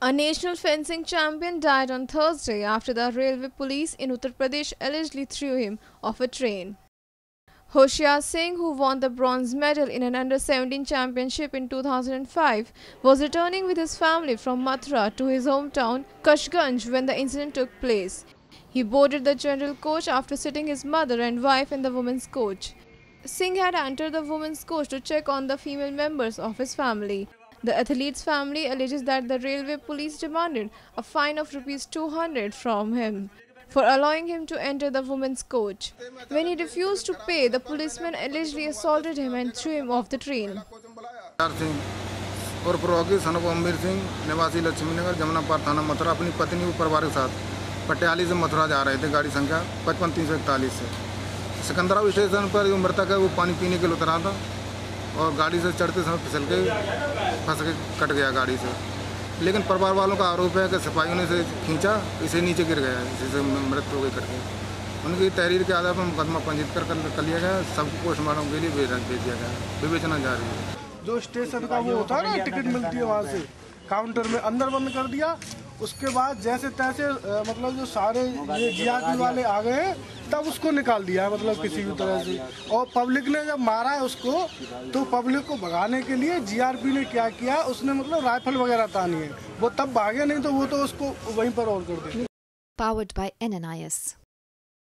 A national fencing champion died on Thursday after the railway police in Uttar Pradesh allegedly threw him off a train. Hoshiar Singh, who won the bronze medal in an under-17 championship in 2005, was returning with his family from Mathura to his hometown Kashganj when the incident took place. He boarded the general coach after sitting his mother and wife in the women's coach. Singh had entered the women's coach to check on the female members of his family. The athlete's family alleges that the railway police demanded a fine of ₹200 from him for allowing him to enter the women's coach. When he refused to pay, the policeman allegedly assaulted him and threw him off the train. और प्रवासी सनक अमरीर सिंह निवासी लक्ष्मीनगर जमुनापार थाना मथुरा अपनी पत्नी और परिवार के साथ पटियाली से मथुरा जा रहे थे। गाड़ी संख्या 55-341 से सिकंदराबाद स्टेशन पर जो मृतक है वो पानी पीने के लिए उतरा था और गाड़ी से चढ़ते समय फिसल के फंस के कट गया गाड़ी से। लेकिन परिवार वालों का आरोप है कि सिपाहियों ने इसे खींचा, इसे नीचे गिर गया, जिससे मृत्यु हो गई करके। उनकी तहरीर के आधार पर मुकदमा पंजीकृत कर लिया गया। सबको पोस्टमार्टम के लिए भेज दिया गया। विवेचना जारी है। जो स्टेशन का वो होता है ना, टिकट मिलती है वहाँ से काउंटर में अंदर बंद कर दिया। उसके बाद जैसे तैसे मतलब जो सारे ये जीआरपी वाले आ गए तब उसको निकाल दिया, मतलब किसी भी तरह से। और पब्लिक ने जब मारा है उसको तो पब्लिक को भगाने के लिए जीआरपी ने क्या किया, उसने मतलब राइफल वगैरह तानी है, वो तब भागे, नहीं तो वो तो उसको वहीं पर और कर दिया। Powered by NNIS.